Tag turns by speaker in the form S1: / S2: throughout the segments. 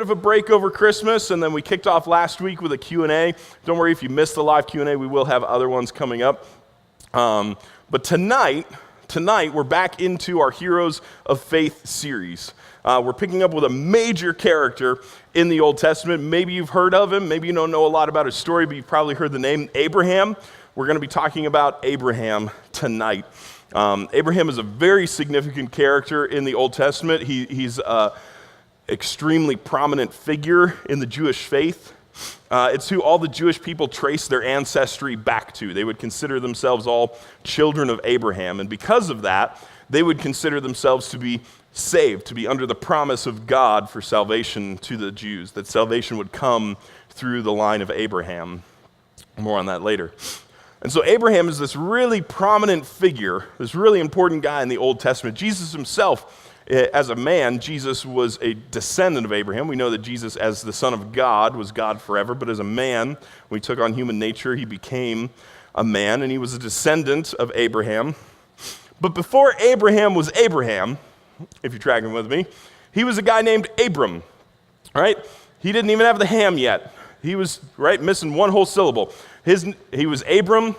S1: bit of a break over Christmas, and then we kicked off last week with a Q&A. Don't worry if you missed the live Q&A, we will have other ones coming up. But tonight we're back into our Heroes of Faith series. We're picking up with a major character in the Old Testament. Maybe you've heard of him, maybe you don't know a lot about his story, but you've probably heard the name Abraham. We're going to be talking about Abraham tonight. Abraham is a very significant character in the Old Testament. He's an extremely prominent figure in the Jewish faith. It's who all the Jewish people trace their ancestry back to. They would consider themselves all children of Abraham, and because of that, they would consider themselves to be saved, to be under the promise of God for salvation to the Jews, that salvation would come through the line of Abraham. More on that later. And so Abraham is this really prominent figure, this really important guy in the Old Testament. Jesus himself, as a man, Jesus was a descendant of Abraham. We know that Jesus, as the Son of God, was God forever, but as a man, when he took on human nature, he became a man, and he was a descendant of Abraham. But before Abraham was Abraham, if you're tracking with me, he was a guy named Abram, right? He didn't even have the ham yet. He was, missing one whole syllable. He was Abram,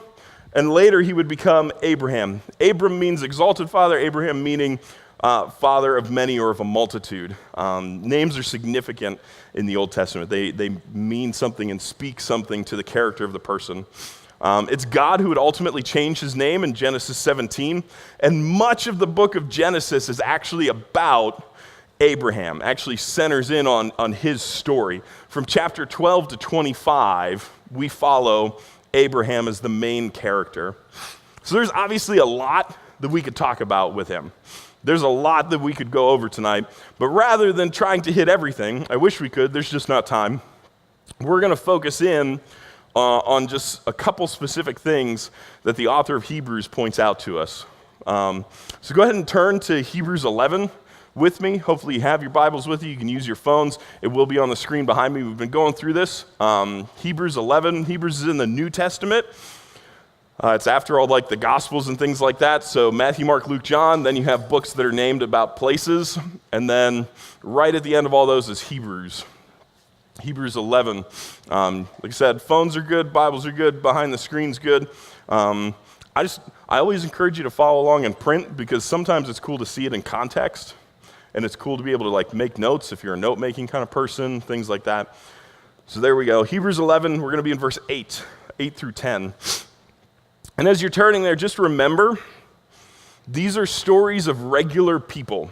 S1: and later he would become Abraham. Abram means exalted father, Abraham meaning father of many or of a multitude. Names are significant in the Old Testament. They mean something and speak something to the character of the person. It's God who would ultimately change his name in Genesis 17, and much of the book of Genesis is actually about Abraham, actually centers in on his story. From chapter 12 to 25, we follow Abraham as the main character. So there's obviously a lot that we could talk about with him. There's a lot that we could go over tonight, but rather than trying to hit everything, I wish we could, there's just not time, we're going to focus in on just a couple specific things that the author of Hebrews points out to us. So go ahead and turn to Hebrews 11 with me. Hopefully you have your Bibles with you. You can use your phones. It will be on the screen behind me. We've been going through this. Hebrews 11. Hebrews is in the New Testament. It's after all the Gospels and things like that. So Matthew, Mark, Luke, John. Then you have books that are named about places. And then right at the end of all those is Hebrews. Hebrews 11. Like I said, phones are good, Bibles are good, behind the screen's good. I always encourage you to follow along in print because sometimes it's cool to see it in context, and it's cool to be able to make notes if you're a note-making kind of person, things like that. So there we go. Hebrews 11, we're going to be in verse 8 through 10. And as you're turning there, just remember, these are stories of regular people.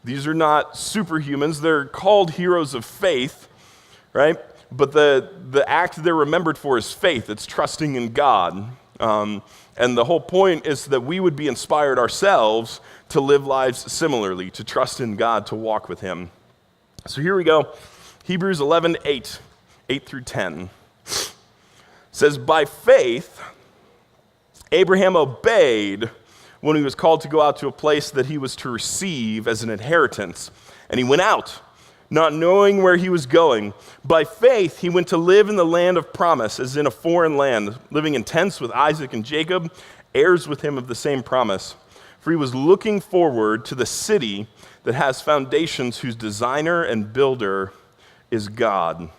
S1: These are not superhumans. They're called heroes of faith, right? But the act they're remembered for is faith. It's trusting in God. And the whole point is that we would be inspired ourselves to live lives similarly, to trust in God, to walk with him. So here we go. Hebrews 11, 8 through 10. It says, by faith, Abraham obeyed when he was called to go out to a place that he was to receive as an inheritance. And he went out, not knowing where he was going. By faith, he went to live in the land of promise, as in a foreign land, living in tents with Isaac and Jacob, heirs with him of the same promise. For he was looking forward to the city that has foundations, whose designer and builder is God.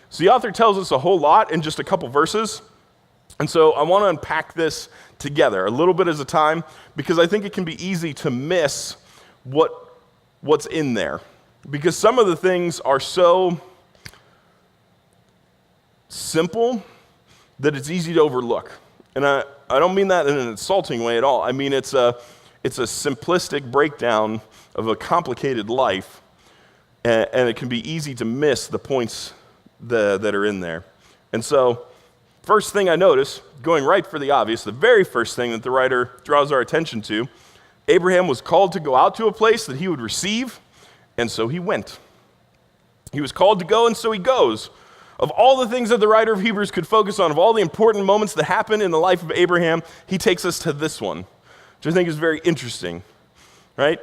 S1: So the author tells us a whole lot in just a couple verses. And so I want to unpack this together a little bit at a time, because I think it can be easy to miss what's in there. Because some of the things are so simple that it's easy to overlook. And I don't mean that in an insulting way at all. I mean it's a simplistic breakdown of a complicated life, and it can be easy to miss the points that are in there. And so, first thing I notice, going right for the obvious, the very first thing that the writer draws our attention to, Abraham was called to go out to a place that he would receive, and so he went. He was called to go, and so he goes. Of all the things that the writer of Hebrews could focus on, of all the important moments that happened in the life of Abraham, he takes us to this one, which I think is very interesting, right?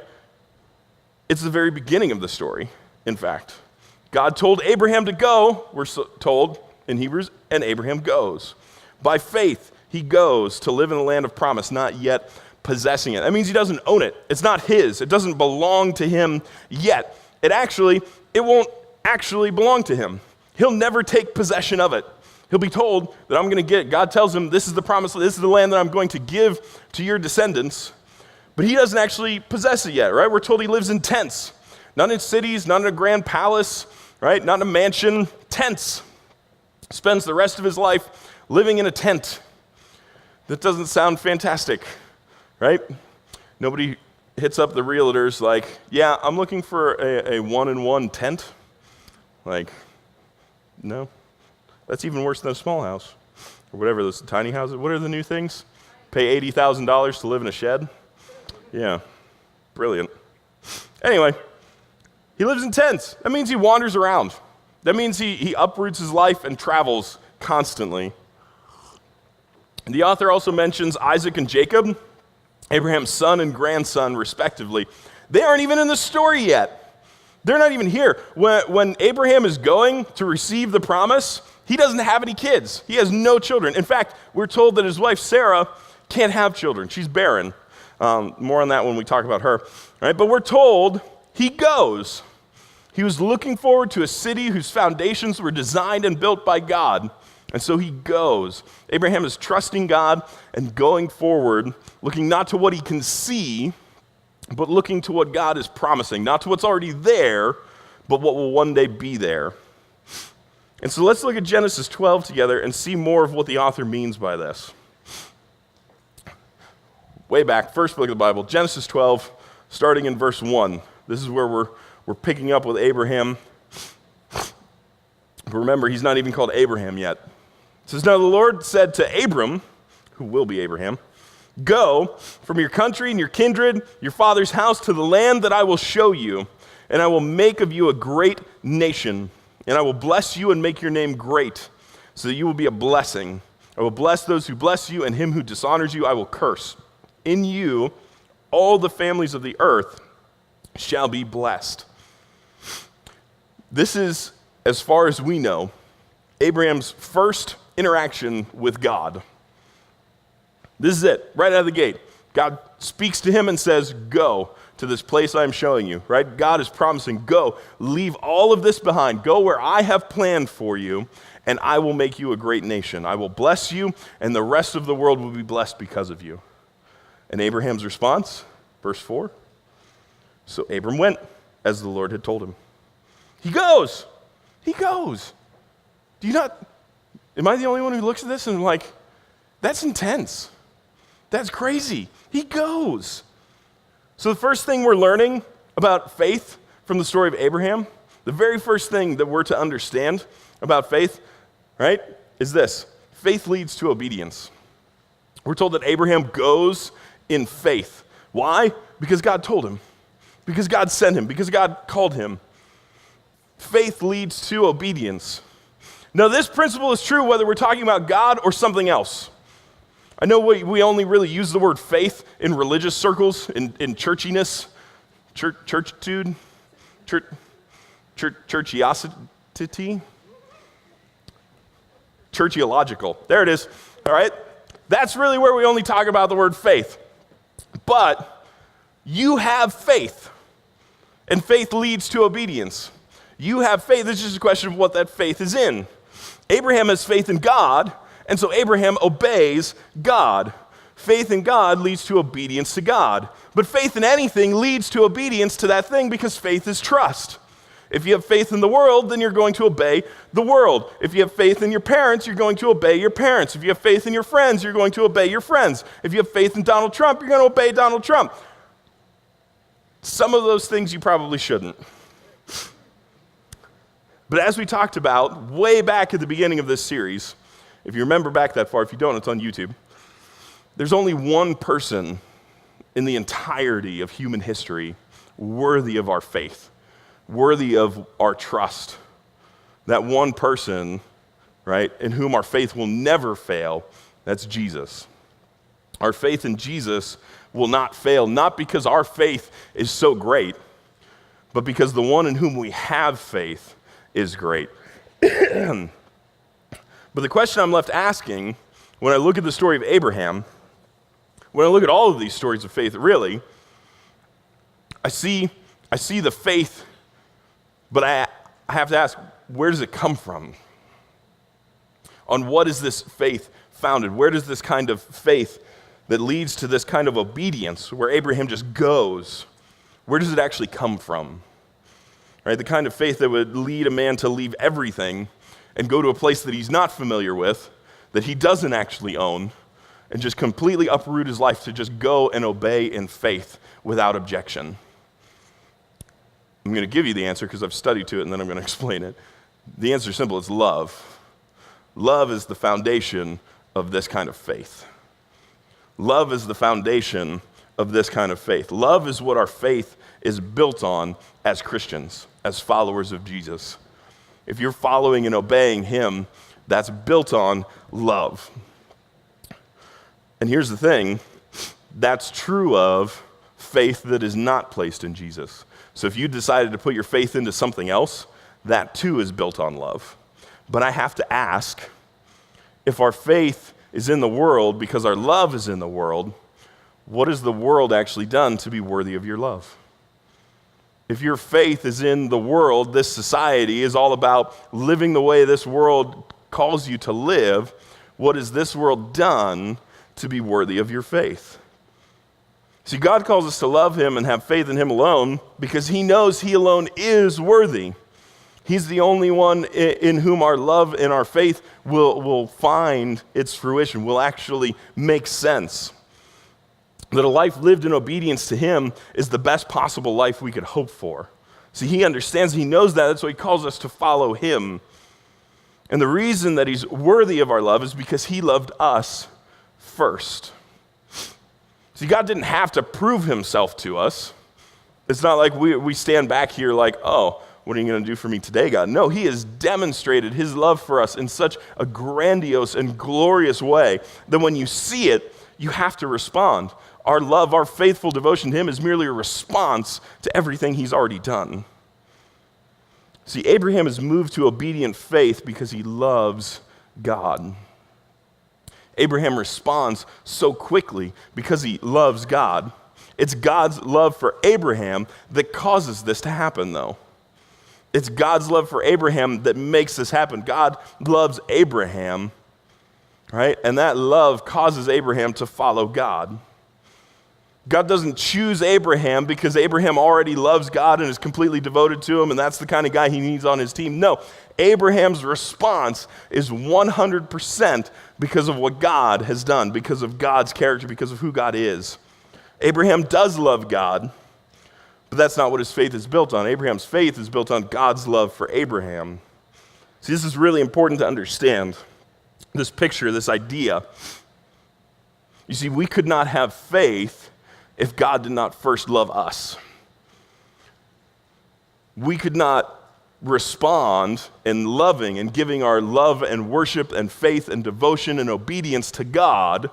S1: It's the very beginning of the story, in fact. God told Abraham to go, we're told in Hebrews, and Abraham goes. By faith, he goes to live in the land of promise, not yet possessing it. That means he doesn't own it. It's not his. It doesn't belong to him yet. It won't actually belong to him. He'll never take possession of it. He'll be told that I'm going to get it. God tells him, this is the promise, this is the land that I'm going to give to your descendants. But he doesn't actually possess it yet, right? We're told he lives in tents. Not in cities, not in a grand palace, right? Not in a mansion, tents. Spends the rest of his life living in a tent. That doesn't sound fantastic, right? Nobody hits up the realtors like, yeah, I'm looking for a one-in-one tent. Like, no. That's even worse than a small house. Or whatever, those tiny houses. What are the new things? Pay $80,000 to live in a shed? Yeah, brilliant. Anyway, he lives in tents. That means he wanders around. That means he uproots his life and travels constantly. And the author also mentions Isaac and Jacob, Abraham's son and grandson, respectively. They aren't even in the story yet. They're not even here. When Abraham is going to receive the promise, he doesn't have any kids. He has no children. In fact, we're told that his wife Sarah can't have children. She's barren. More on that when we talk about her. Right? But we're told he goes. He was looking forward to a city whose foundations were designed and built by God. And so he goes. Abraham is trusting God and going forward, looking not to what he can see, but looking to what God is promising. Not to what's already there, but what will one day be there. And so let's look at Genesis 12 together and see more of what the author means by this. Way back, first book of the Bible, Genesis 12, starting in verse 1. This is where we're picking up with Abraham. But remember, he's not even called Abraham yet. It says, now the Lord said to Abram, who will be Abraham, go from your country and your kindred, your father's house, to the land that I will show you, and I will make of you a great nation, and I will bless you and make your name great, so that you will be a blessing. I will bless those who bless you, and him who dishonors you I will curse. In you, all the families of the earth shall be blessed. This is, as far as we know, Abraham's first interaction with God. This is it, right out of the gate. God speaks to him and says, go to this place I'm showing you, right? God is promising, go, leave all of this behind. Go where I have planned for you, and I will make you a great nation. I will bless you, and the rest of the world will be blessed because of you. And Abraham's response, verse 4, so Abram went as the Lord had told him. He goes. He goes. Do you not, am I the only one who looks at this and like, that's intense. That's crazy. He goes. So the first thing we're learning about faith from the story of Abraham, the very first thing that we're to understand about faith, right, is this. Faith leads to obedience. We're told that Abraham goes in faith. Why? Because God told him. Because God sent him. Because God called him. Faith leads to obedience. Now, this principle is true whether we're talking about God or something else. I know we only really use the word faith in religious circles, in churchiness, churchitude, churchiosity, churchiological. There it is, all right? That's really where we only talk about the word faith. But you have faith, and faith leads to obedience. You have faith. It's just a question of what that faith is in. Abraham has faith in God, and so Abraham obeys God. Faith in God leads to obedience to God. But faith in anything leads to obedience to that thing because faith is trust. If you have faith in the world, then you're going to obey the world. If you have faith in your parents, you're going to obey your parents. If you have faith in your friends, you're going to obey your friends. If you have faith in Donald Trump, you're going to obey Donald Trump. Some of those things you probably shouldn't. But as we talked about way back at the beginning of this series, if you remember back that far, if you don't, it's on YouTube, there's only one person in the entirety of human history worthy of our faith, worthy of our trust. That one person, right, in whom our faith will never fail, that's Jesus. Our faith in Jesus will not fail, not because our faith is so great, but because the one in whom we have faith is great. But the question I'm left asking when I look at the story of Abraham, when I look at all of these stories of faith, really, I see the faith, but I have to ask, where does it come from? On what is this faith founded? Where does this kind of faith that leads to this kind of obedience where Abraham just goes, where does it actually come from? Right? The kind of faith that would lead a man to leave everything and go to a place that he's not familiar with, that he doesn't actually own, and just completely uproot his life to just go and obey in faith without objection. I'm going to give you the answer because I've studied to it, and then I'm going to explain it. The answer is simple. It's love. Love is the foundation of this kind of faith. Love is the foundation of this kind of faith. Love is what our faith is built on as Christians, as followers of Jesus. If you're following and obeying him, that's built on love. And here's the thing, that's true of faith that is not placed in Jesus. So if you decided to put your faith into something else, that too is built on love. But I have to ask, if our faith is in the world because our love is in the world, what has the world actually done to be worthy of your love? If your faith is in the world, this society is all about living the way this world calls you to live, what has this world done to be worthy of your faith? See, God calls us to love him and have faith in him alone because he knows he alone is worthy. He's the only one in whom our love and our faith will find its fruition, will actually make sense. That a life lived in obedience to him is the best possible life we could hope for. See, he understands, he knows that. That's why he calls us to follow him. And the reason that he's worthy of our love is because he loved us first. See, God didn't have to prove himself to us. It's not like we stand back here like, oh, what are you going to do for me today, God? No, he has demonstrated his love for us in such a grandiose and glorious way that when you see it, you have to respond. Our love, our faithful devotion to him is merely a response to everything he's already done. See, Abraham is moved to obedient faith because he loves God. Abraham responds so quickly because he loves God. It's God's love for Abraham that causes this to happen, though. It's God's love for Abraham that makes this happen. God loves Abraham, right? And that love causes Abraham to follow God. God doesn't choose Abraham because Abraham already loves God and is completely devoted to him, and that's the kind of guy he needs on his team. No, Abraham's response is 100% because of what God has done, because of God's character, because of who God is. Abraham does love God, but that's not what his faith is built on. Abraham's faith is built on God's love for Abraham. See, this is really important to understand, this picture, this idea. You see, we could not have faith if God did not first love us. We could not respond in loving and giving our love and worship and faith and devotion and obedience to God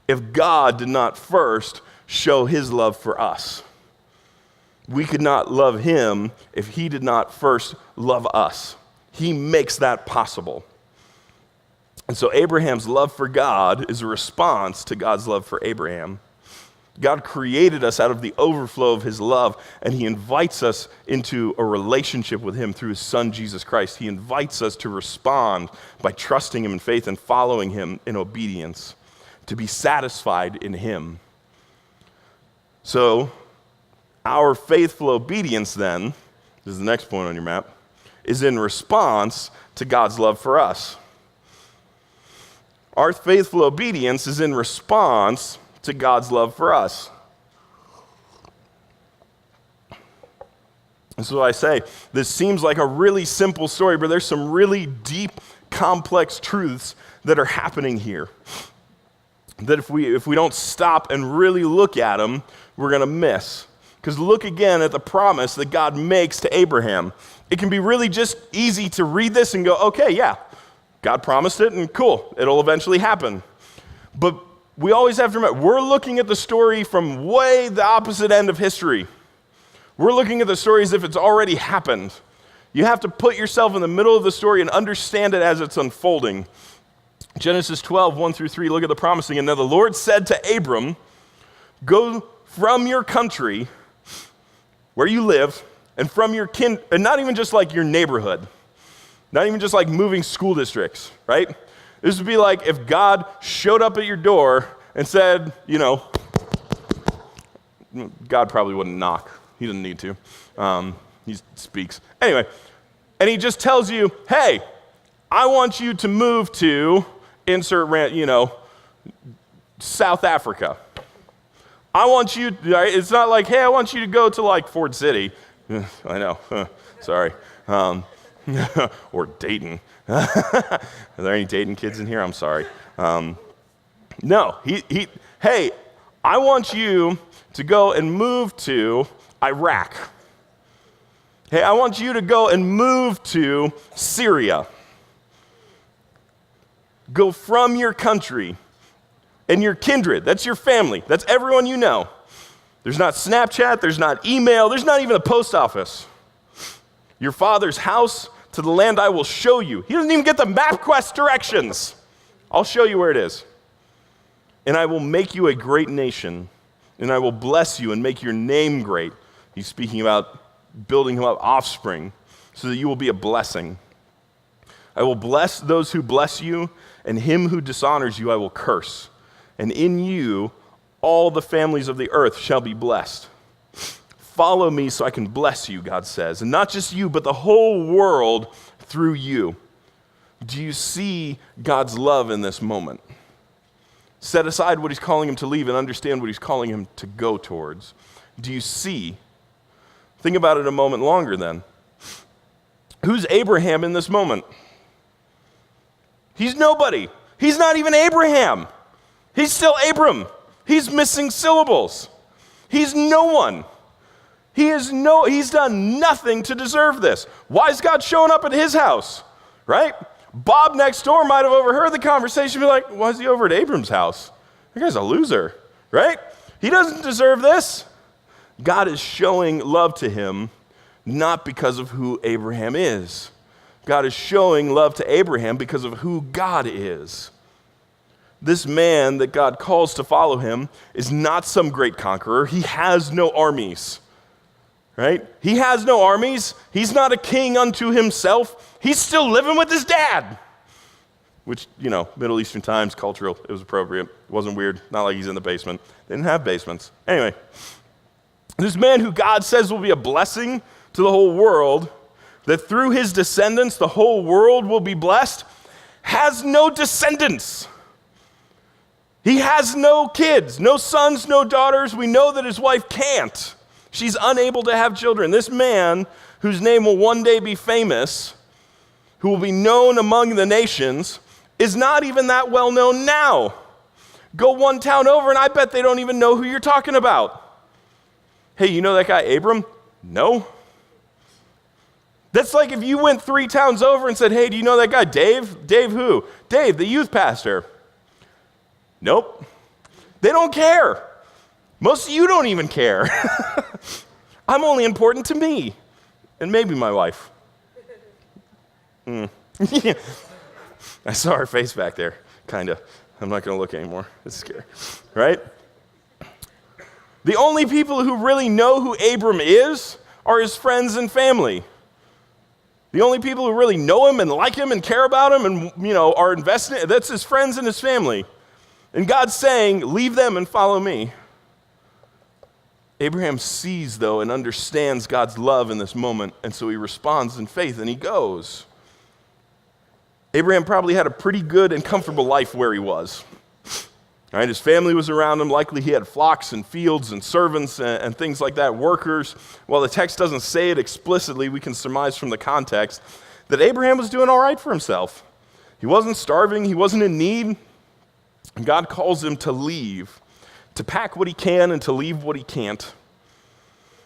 S1: if God did not first show his love for us. We could not love him if he did not first love us. He makes that possible. And so Abraham's love for God is a response to God's love for Abraham. God created us out of the overflow of his love, and he invites us into a relationship with him through his son, Jesus Christ. He invites us to respond by trusting him in faith and following him in obedience, to be satisfied in him. So, our faithful obedience then, this is the next point on your map, is in response to God's love for us. Our faithful obedience is in response to God's love for us. And so I say, this seems like a really simple story, but there's some really deep, complex truths that are happening here. That if we don't stop and really look at them, we're going to miss. Because look again at the promise that God makes to Abraham. It can be really just easy to read this and go, okay, yeah, God promised it, and cool, it'll eventually happen. But we always have to remember, we're looking at the story from way the opposite end of history. We're looking at the story as if it's already happened. You have to put yourself in the middle of the story and understand it as it's unfolding. Genesis 12, 1-3, look at the promising. And now the Lord said to Abram, go from your country, where you live, and from your and not even just like your neighborhood, not even just like moving school districts, right? This would be like if God showed up at your door and said, God probably wouldn't knock. He doesn't need to. He speaks. Anyway, and he just tells you, hey, I want you to move to South Africa. I want you, it's not like, hey, I want you to go to like Ford City. I know, sorry. Or Dayton. Are there any Dayton kids in here? I'm sorry. No, hey, I want you to go and move to Iraq. Hey, I want you to go and move to Syria. Go from your country and your kindred. That's your family. That's everyone you know. There's not Snapchat. There's not email. There's not even a post office. Your father's house to the land I will show you. He doesn't even get the MapQuest directions. I'll show you where it is. And I will make you a great nation, and I will bless you and make your name great. He's speaking about building him up offspring so that you will be a blessing. I will bless those who bless you, and him who dishonors you I will curse. And in you all the families of the earth shall be blessed. Follow me so I can bless you, God says. And not just you, but the whole world through you. Do you see God's love in this moment? Set aside what he's calling him to leave and understand what he's calling him to go towards. Do you see? Think about it a moment longer then. Who's Abraham in this moment? He's nobody. He's not even Abraham. He's still Abram. He's missing syllables. He's no one. He's done nothing to deserve this. Why is God showing up at his house? Right? Bob next door might have overheard the conversation and be like, why is he over at Abram's house? That guy's a loser, right? He doesn't deserve this. God is showing love to him, not because of who Abraham is. God is showing love to Abraham because of who God is. This man that God calls to follow him is not some great conqueror. He has no armies, right? He has no armies. He's not a king unto himself. He's still living with his dad, which, Middle Eastern times, cultural, it was appropriate. It wasn't weird. Not like he's in the basement. They didn't have basements. Anyway, this man who God says will be a blessing to the whole world, that through his descendants the whole world will be blessed, has no descendants. He has no kids, no sons, no daughters. We know that his wife can't. She's unable to have children. This man, whose name will one day be famous, who will be known among the nations, is not even that well known now. Go one town over and I bet they don't even know who you're talking about. Hey, you know that guy Abram? No. That's like if you went 3 towns over and said, hey, do you know that guy Dave? Dave who? Dave, the youth pastor. Nope. They don't care. Most of you don't even care. I'm only important to me and maybe my wife. I saw her face back there, kind of. I'm not going to look anymore. It's scary, right? The only people who really know who Abram is are his friends and family. The only people who really know him and like him and care about him and, are invested, that's his friends and his family. And God's saying, leave them and follow me. Abraham sees, though, and understands God's love in this moment, and so he responds in faith, and he goes. Abraham probably had a pretty good and comfortable life where he was. All right, his family was around him. Likely he had flocks and fields and servants and things like that, workers. While the text doesn't say it explicitly, we can surmise from the context that Abraham was doing all right for himself. He wasn't starving. He wasn't in need. And God calls him to leave, to pack what he can and to leave what he can't,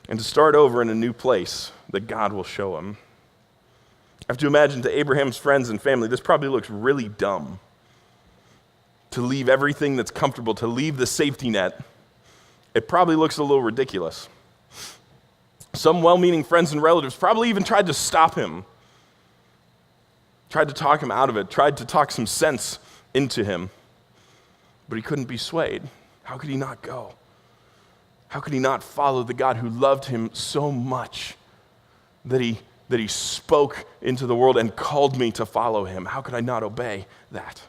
S1: and to start over in a new place that God will show him. I have to imagine to Abraham's friends and family, this probably looks really dumb. To leave everything that's comfortable, to leave the safety net, it probably looks a little ridiculous. Some well-meaning friends and relatives probably even tried to stop him, tried to talk him out of it, tried to talk some sense into him, but he couldn't be swayed. How could he not go? How could he not follow the God who loved him so much that he spoke into the world and called me to follow him. How could I not obey that?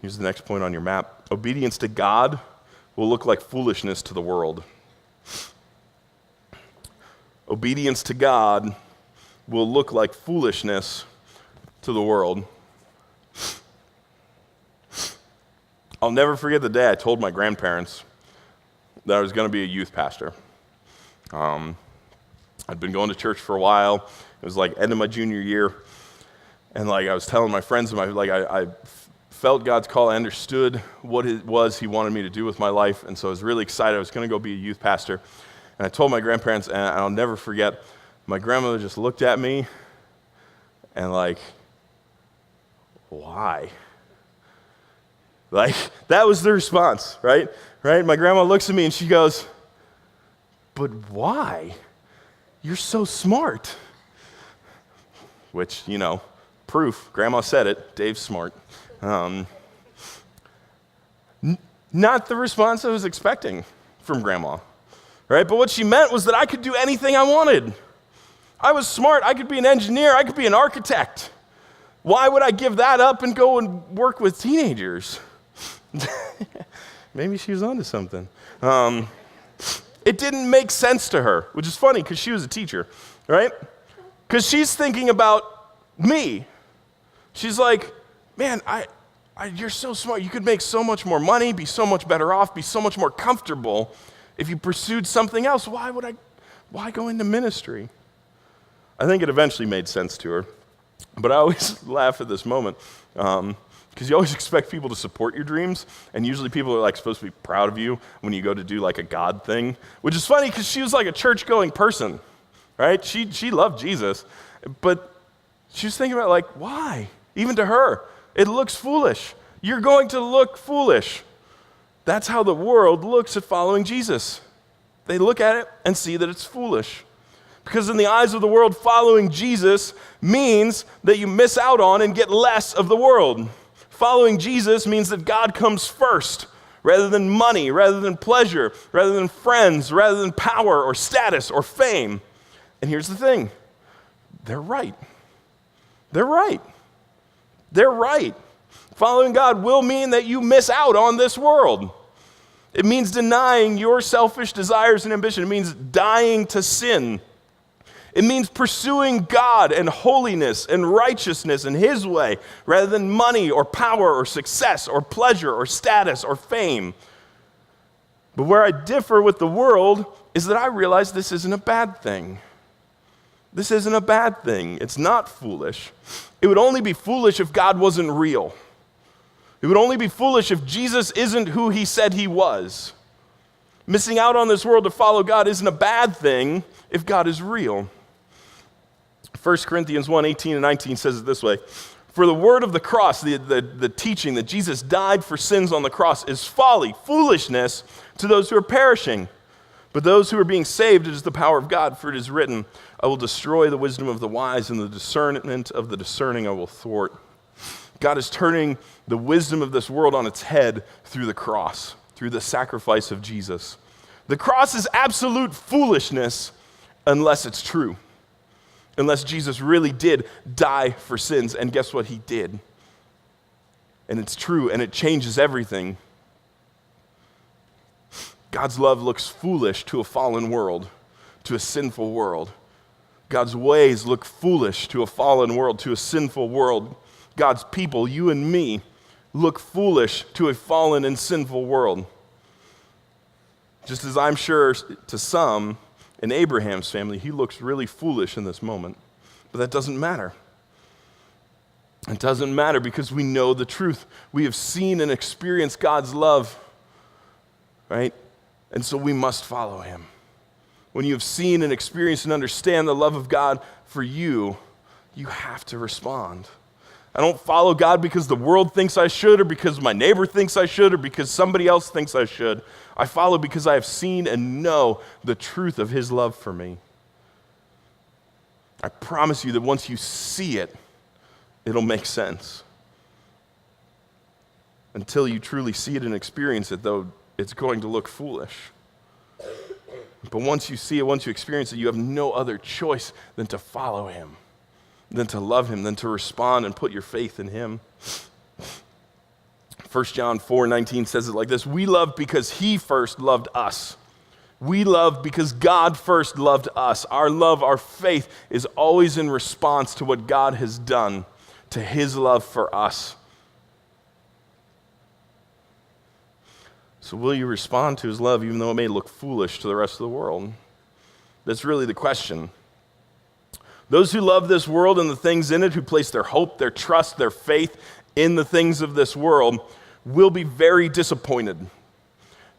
S1: Here's the next point on your map. Obedience to God will look like foolishness to the world. Obedience to God will look like foolishness to the world. I'll never forget the day I told my grandparents that I was going to be a youth pastor. I'd been going to church for a while. It was like end of my junior year, and like I was telling my friends, I felt God's call. I understood what it was He wanted me to do with my life, and so I was really excited. I was going to go be a youth pastor, and I told my grandparents, and I'll never forget. My grandmother just looked at me, and like, why? Like, that was the response, right? Right? My grandma looks at me and she goes, but why? You're so smart. Which, proof. Grandma said it. Dave's smart. Not the response I was expecting from Grandma, right? But what she meant was that I could do anything I wanted. I was smart. I could be an engineer. I could be an architect. Why would I give that up and go and work with teenagers? Maybe she was onto something. It didn't make sense to her, which is funny because she was a teacher, right? Because she's thinking about me. She's like, man, you're so smart. You could make so much more money, be so much better off, be so much more comfortable if you pursued something else. Why go into ministry? I think it eventually made sense to her. But I always laugh at this moment because you always expect people to support your dreams, and usually people are like supposed to be proud of you when you go to do like a God thing, which is funny because she was like a church-going person, right? She loved Jesus, but she was thinking about like, why? Even to her, it looks foolish. You're going to look foolish. That's how the world looks at following Jesus. They look at it and see that it's foolish. Because in the eyes of the world, following Jesus means that you miss out on and get less of the world. Following Jesus means that God comes first, rather than money, rather than pleasure, rather than friends, rather than power or status or fame. And here's the thing, they're right. They're right. They're right. Following God will mean that you miss out on this world. It means denying your selfish desires and ambition. It means dying to sin. It means pursuing God and holiness and righteousness in His way rather than money or power or success or pleasure or status or fame. But where I differ with the world is that I realize this isn't a bad thing. This isn't a bad thing. It's not foolish. It would only be foolish if God wasn't real. It would only be foolish if Jesus isn't who He said He was. Missing out on this world to follow God isn't a bad thing if God is real. 1 Corinthians 1:18 and 19 says it this way, for the word of the cross, the teaching that Jesus died for sins on the cross is folly, foolishness to those who are perishing. But those who are being saved, it is the power of God, for it is written, I will destroy the wisdom of the wise, and the discernment of the discerning I will thwart. God is turning the wisdom of this world on its head through the cross, through the sacrifice of Jesus. The cross is absolute foolishness unless it's true. Unless Jesus really did die for sins, and guess what? He did. And it's true, and it changes everything. God's love looks foolish to a fallen world, to a sinful world. God's ways look foolish to a fallen world, to a sinful world. God's people, you and me, look foolish to a fallen and sinful world. Just as I'm sure to some, in Abraham's family, he looks really foolish in this moment. But that doesn't matter. It doesn't matter because we know the truth. We have seen and experienced God's love, right? And so we must follow Him. When you have seen and experienced and understand the love of God for you, you have to respond. I don't follow God because the world thinks I should, or because my neighbor thinks I should, or because somebody else thinks I should. I follow because I have seen and know the truth of His love for me. I promise you that once you see it, it'll make sense. Until you truly see it and experience it, though, it's going to look foolish. But once you see it, once you experience it, you have no other choice than to follow him, than to love him, than to respond and put your faith in him. 1 John 4:19 says it like this: we love because he first loved us. We love because God first loved us. Our love, our faith is always in response to what God has done, to his love for us. So will you respond to his love even though it may look foolish to the rest of the world? That's really the question. Those who love this world and the things in it, who place their hope, their trust, their faith in the things of this world, will be very disappointed.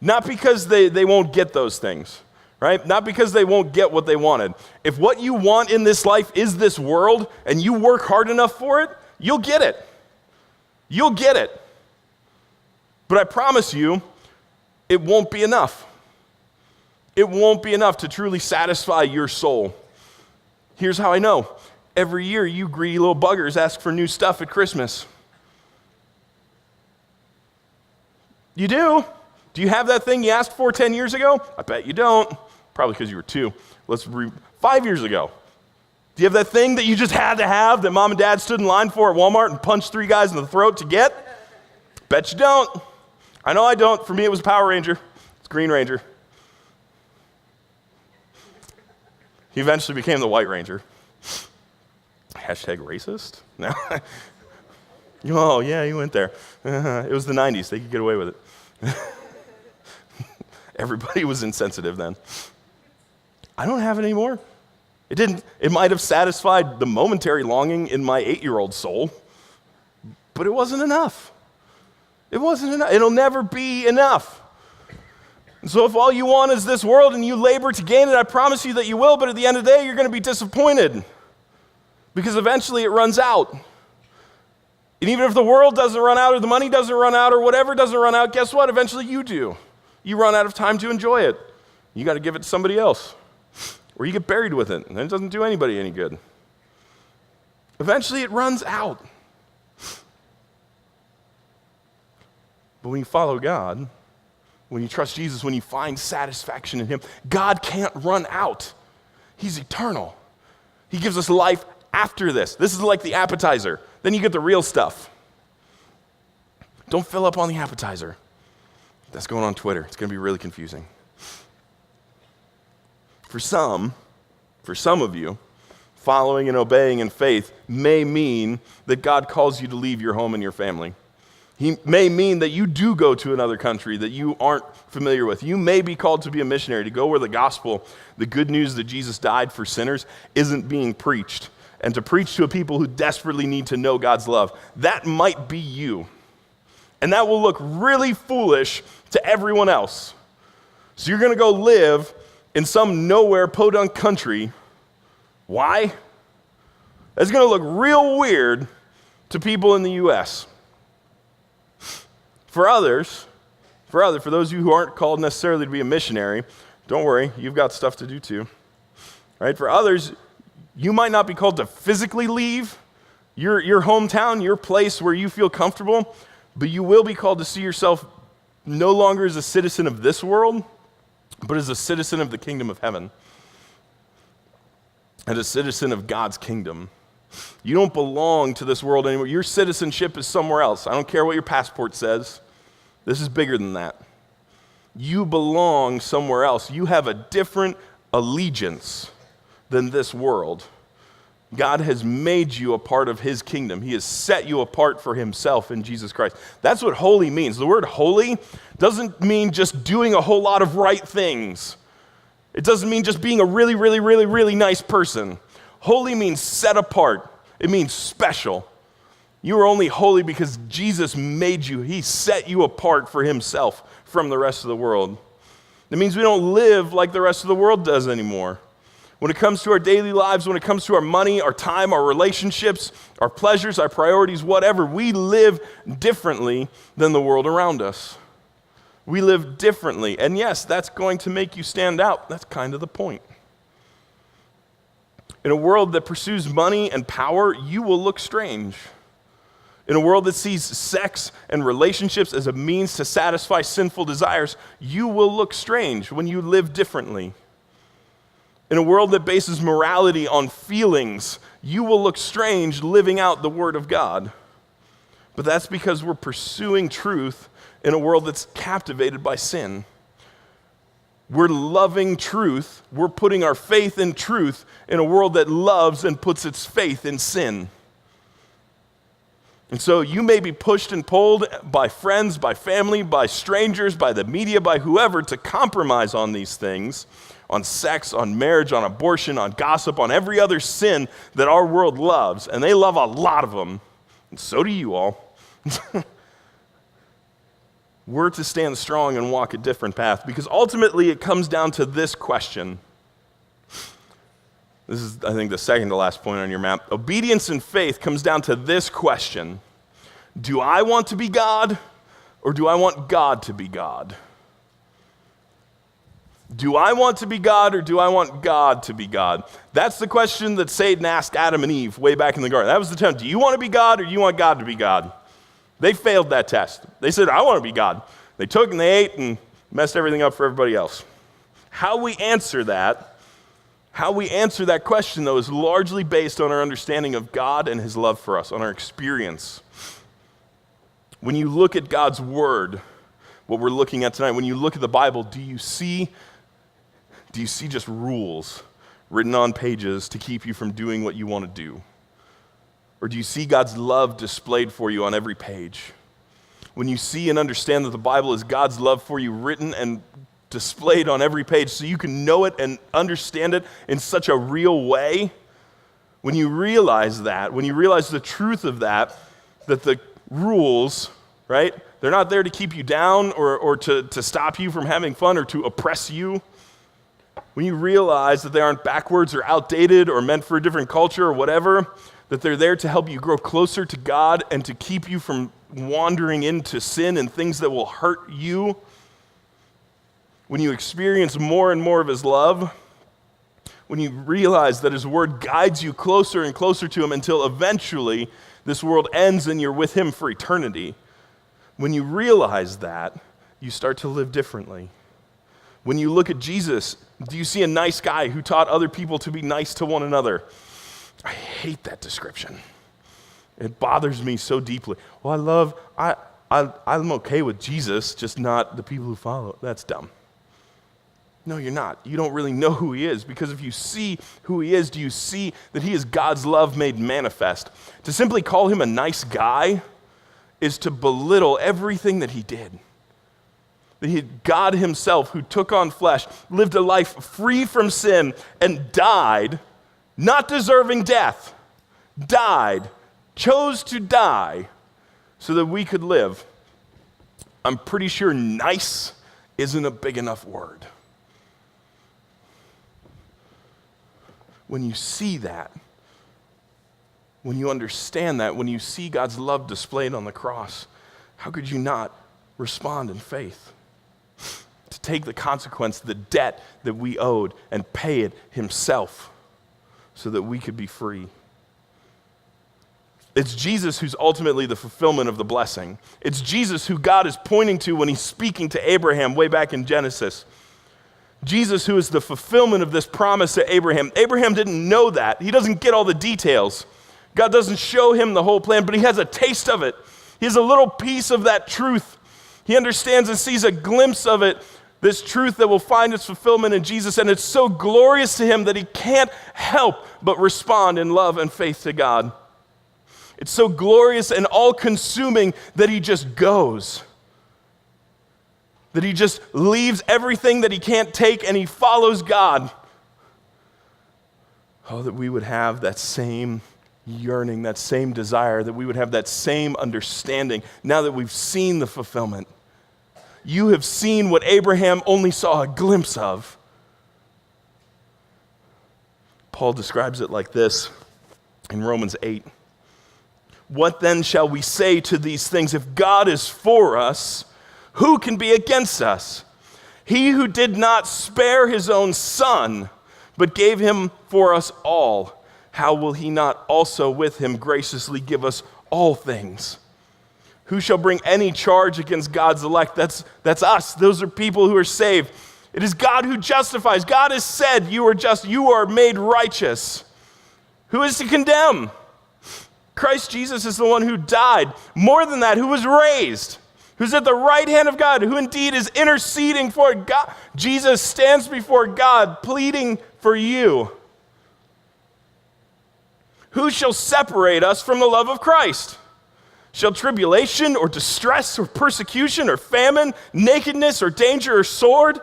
S1: Not because they won't get those things, right? Not because they won't get what they wanted. If what you want in this life is this world and you work hard enough for it, you'll get it. You'll get it. But I promise you, it won't be enough. It won't be enough to truly satisfy your soul. Here's how I know. Every year, you greedy little buggers ask for new stuff at Christmas. You do. Do you have that thing you asked for 10 years ago? I bet you don't. Probably because you were 2. 5 years ago. Do you have that thing that you just had to have that mom and dad stood in line for at Walmart and punched 3 guys in the throat to get? Bet you don't. I know I don't. For me, it was Power Ranger. It's Green Ranger. He eventually became the White Ranger. Hashtag racist? No. Oh, yeah, you went there. It was the 90s. They could get away with it. Everybody was insensitive then. I don't have it anymore. It didn't. It might have satisfied the momentary longing in my 8-year-old soul, but it wasn't enough. It wasn't enough. It'll never be enough. And so if all you want is this world and you labor to gain it, I promise you that you will, but at the end of the day, you're going to be disappointed because eventually it runs out. And even if the world doesn't run out or the money doesn't run out or whatever doesn't run out, guess what? Eventually you do. You run out of time to enjoy it. You got to give it to somebody else. Or you get buried with it, and it doesn't do anybody any good. Eventually it runs out. But when you follow God, when you trust Jesus, when you find satisfaction in him, God can't run out. He's eternal. He gives us life after this. This is like the appetizer. Then you get the real stuff. Don't fill up on the appetizer. That's going on Twitter. It's going to be really confusing. For some of you, following and obeying in faith may mean that God calls you to leave your home and your family. He may mean that you do go to another country that you aren't familiar with. You may be called to be a missionary, to go where the gospel, the good news that Jesus died for sinners, isn't being preached, and to preach to a people who desperately need to know God's love. That might be you. And that will look really foolish to everyone else. So you're going to go live in some nowhere podunk country. Why? That's going to look real weird to people in the U.S. For those of you who aren't called necessarily to be a missionary, don't worry, you've got stuff to do too. Right? For others, you might not be called to physically leave your hometown, your place where you feel comfortable, but you will be called to see yourself no longer as a citizen of this world, but as a citizen of the kingdom of heaven and a citizen of God's kingdom. You don't belong to this world anymore. Your citizenship is somewhere else. I don't care what your passport says. This is bigger than that. You belong somewhere else. You have a different allegiance than this world. God has made you a part of his kingdom. He has set you apart for himself in Jesus Christ. That's what holy means. The word holy doesn't mean just doing a whole lot of right things. It doesn't mean just being a really, really, really, really nice person. Holy means set apart. It means special. You are only holy because Jesus made you. He set you apart for himself from the rest of the world. It means we don't live like the rest of the world does anymore. When it comes to our daily lives, when it comes to our money, our time, our relationships, our pleasures, our priorities, whatever, we live differently than the world around us. We live differently. And yes, that's going to make you stand out. That's kind of the point. In a world that pursues money and power, you will look strange. In a world that sees sex and relationships as a means to satisfy sinful desires, you will look strange when you live differently. In a world that bases morality on feelings, you will look strange living out the Word of God. But that's because we're pursuing truth in a world that's captivated by sin. We're loving truth. We're putting our faith in truth in a world that loves and puts its faith in sin. And so you may be pushed and pulled by friends, by family, by strangers, by the media, by whoever to compromise on these things, on sex, on marriage, on abortion, on gossip, on every other sin that our world loves. And they love a lot of them. And so do you all. We're to stand strong and walk a different path because ultimately it comes down to this question. This is, I think, the second to last point on your map. Obedience and faith comes down to this question. Do I want to be God or do I want God to be God? Do I want to be God or do I want God to be God? That's the question that Satan asked Adam and Eve way back in the garden. That was the time. Do you want to be God or do you want God to be God? They failed that test. They said, I want to be God. They took and they ate and messed everything up for everybody else. How we answer that question, though, is largely based on our understanding of God and his love for us, on our experience. When you look at God's word, what we're looking at tonight, when you look at the Bible, do you see just rules written on pages to keep you from doing what you want to do? Or do you see God's love displayed for you on every page? When you see and understand that the Bible is God's love for you written and displayed on every page so you can know it and understand it in such a real way, when you realize that, when you realize the truth of that the rules, right, they're not there to keep you down or to stop you from having fun or to oppress you. When you realize that they aren't backwards or outdated or meant for a different culture or whatever, that they're there to help you grow closer to God and to keep you from wandering into sin and things that will hurt you. When you experience more and more of his love, when you realize that his word guides you closer and closer to him until eventually this world ends and you're with him for eternity. When you realize that, you start to live differently. When you look at Jesus, do you see a nice guy who taught other people to be nice to one another? I hate that description. It bothers me so deeply. Well, I'm okay with Jesus, just not the people who follow. That's dumb. No, you're not. You don't really know who he is, because if you see who he is, do you see that he is God's love made manifest? To simply call him a nice guy is to belittle everything that he did. That God himself, who took on flesh, lived a life free from sin, and died, not deserving death, died, chose to die so that we could live. I'm pretty sure nice isn't a big enough word. When you see that, when you understand that, when you see God's love displayed on the cross, how could you not respond in faith? To take the consequence, the debt that we owed, and pay it himself so that we could be free. It's Jesus who's ultimately the fulfillment of the blessing. It's Jesus who God is pointing to when he's speaking to Abraham way back in Genesis. Jesus who is the fulfillment of this promise to Abraham. Abraham didn't know that. He doesn't get all the details. God doesn't show him the whole plan, but he has a taste of it. He has a little piece of that truth. He understands and sees a glimpse of it, this truth that will find its fulfillment in Jesus, and it's so glorious to him that he can't help but respond in love and faith to God. It's so glorious and all-consuming that he just goes. That he just leaves everything that he can't take and he follows God. Oh, that we would have that same yearning, that same desire, that we would have that same understanding now that we've seen the fulfillment. You have seen what Abraham only saw a glimpse of. Paul describes it like this in Romans 8. What then shall we say to these things? If God is for us, who can be against us? He who did not spare his own son, but gave him for us all, how will he not also with him graciously give us all things? Who shall bring any charge against God's elect? That's us. Those are people who are saved. It is God who justifies. God has said you are just, you are made righteous. Who is to condemn? Christ Jesus is the one who died. More than that, who was raised, who's at the right hand of God, who indeed is interceding for God. Jesus stands before God pleading for you. Who shall separate us from the love of Christ? Shall tribulation or distress or persecution or famine, nakedness or danger or sword?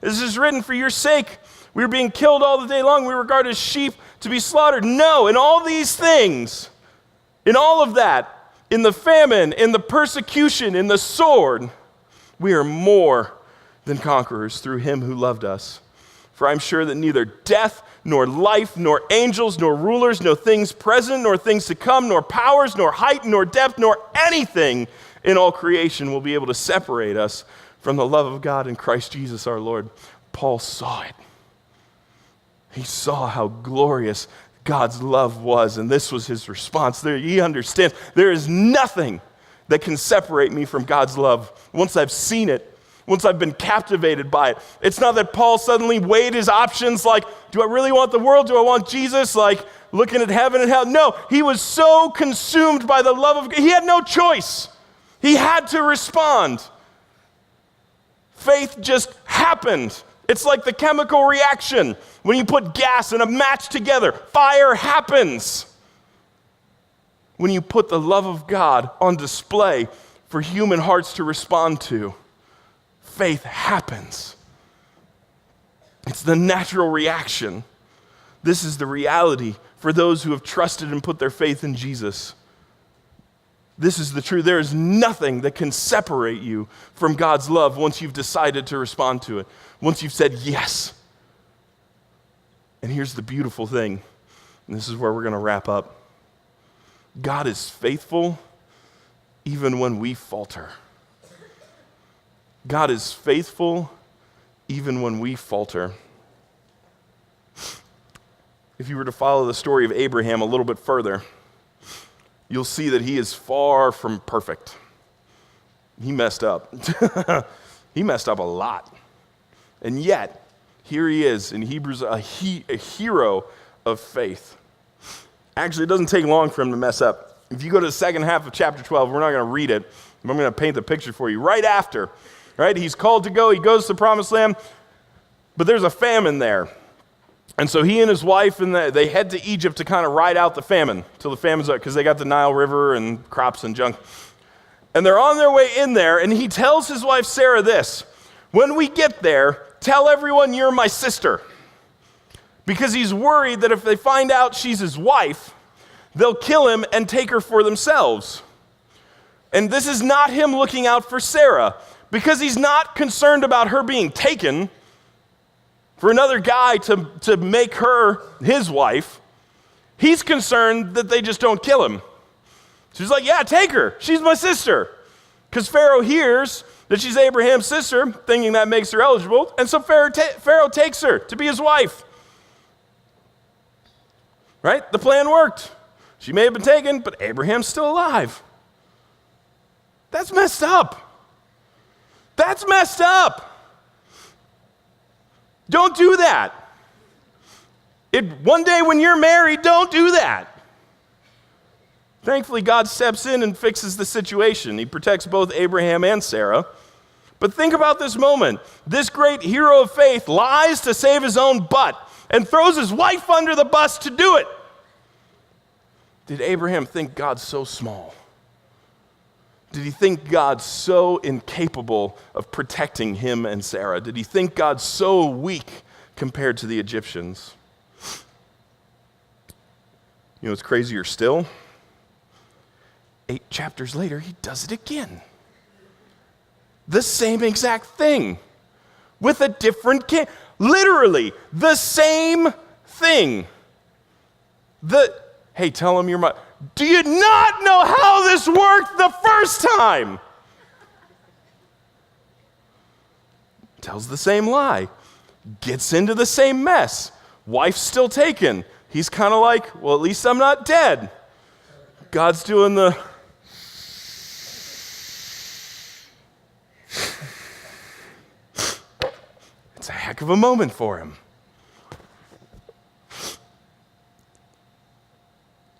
S1: This is written for your sake. We are being killed all the day long. We regard as sheep to be slaughtered. No, in all these things, in all of that, in the famine, in the persecution, in the sword, we are more than conquerors through him who loved us. For I'm sure that neither death, nor life, nor angels, nor rulers, nor things present, nor things to come, nor powers, nor height, nor depth, nor anything in all creation will be able to separate us from the love of God in Christ Jesus our Lord. Paul saw it. He saw how glorious God's love was, and this was his response. He understands there is nothing that can separate me from God's love. Once I've seen it, once I've been captivated by it. It's not that Paul suddenly weighed his options like, do I really want the world? Do I want Jesus? Like looking at heaven and hell? No, he was so consumed by the love of God. He had no choice. He had to respond. Faith just happened. It's like the chemical reaction. When you put gas and a match together, fire happens. When you put the love of God on display for human hearts to respond to, faith happens. It's the natural reaction. This is the reality for those who have trusted and put their faith in Jesus. This is the truth. There is nothing that can separate you from God's love once you've decided to respond to it, once you've said yes. And here's the beautiful thing, and this is where we're going to wrap up. God is faithful even when we falter. God is faithful even when we falter. If you were to follow the story of Abraham a little bit further, you'll see that he is far from perfect. He messed up. He messed up a lot. And yet, here he is in Hebrews, a hero of faith. Actually, it doesn't take long for him to mess up. If you go to the second half of chapter 12, we're not going to read it. I'm going to paint the picture for you. Right after, right? He's called to go. He goes to the promised land, but there's a famine there. And so he and his wife, they head to Egypt to kind of ride out the famine till the famine's up, because they got the Nile River and crops and junk. And they're on their way in there, and he tells his wife Sarah this: when we get there, tell everyone you're my sister. Because he's worried that if they find out she's his wife, they'll kill him and take her for themselves. And this is not him looking out for Sarah, because he's not concerned about her being taken for another guy to make her his wife. He's concerned that they just don't kill him. She's like, yeah, take her. She's my sister. Because Pharaoh hears that she's Abraham's sister, thinking that makes her eligible, and so Pharaoh takes her to be his wife. Right? The plan worked. She may have been taken, but Abraham's still alive. That's messed up. That's messed up. Don't do that. One day when you're married, don't do that. Thankfully, God steps in and fixes the situation. He protects both Abraham and Sarah. But think about this moment. This great hero of faith lies to save his own butt and throws his wife under the bus to do it. Did Abraham think God's so small? Did he think God's so incapable of protecting him and Sarah? Did he think God's so weak compared to the Egyptians? You know what's crazier still? 8 chapters later, he does it again. The same exact thing with a different king. Literally, the same thing. Hey, tell him you're my... Do you not know how this worked the first time? Tells the same lie. Gets into the same mess. Wife's still taken. He's kind of like, well, at least I'm not dead. God's doing the... It's a heck of a moment for him.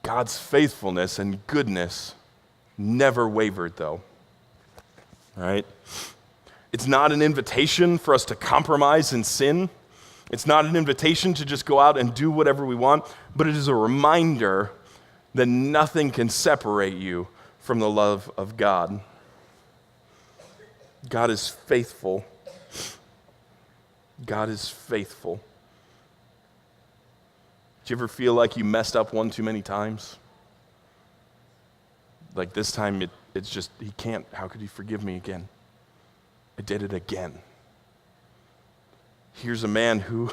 S1: God's faithfulness and goodness never wavered, though. All right? It's not an invitation for us to compromise and sin. It's not an invitation to just go out and do whatever we want, but it is a reminder that nothing can separate you from the love of God. God is faithful. God is faithful. Do you ever feel like you messed up one too many times? Like this time, it's just, he can't, how could he forgive me again? I did it again. Here's a man who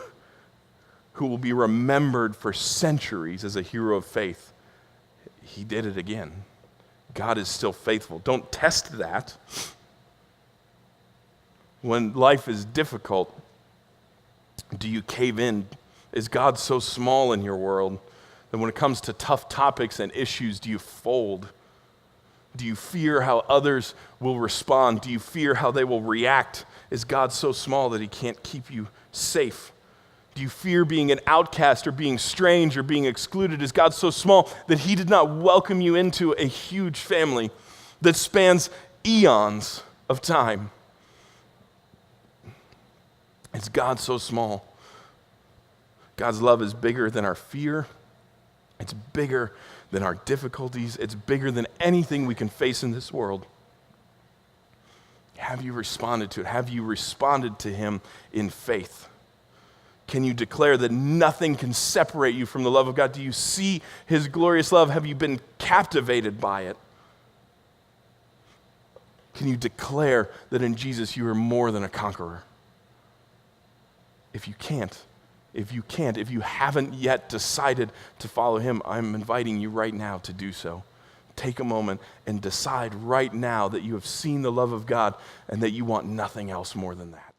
S1: will be remembered for centuries as a hero of faith. He did it again. God is still faithful. Don't test that. When life is difficult, do you cave in? Is God so small in your world that when it comes to tough topics and issues, do you fold? Do you fear how others will respond? Do you fear how they will react? Is God so small that he can't keep you safe? Do you fear being an outcast or being strange or being excluded? Is God so small that he did not welcome you into a huge family that spans eons of time? Is God so small? God's love is bigger than our fear. It's bigger than our difficulties. It's bigger than anything we can face in this world. Have you responded to it? Have you responded to him in faith? Can you declare that nothing can separate you from the love of God? Do you see his glorious love? Have you been captivated by it? Can you declare that in Jesus you are more than a conqueror? If you haven't yet decided to follow him, I'm inviting you right now to do so. Take a moment and decide right now that you have seen the love of God and that you want nothing else more than that.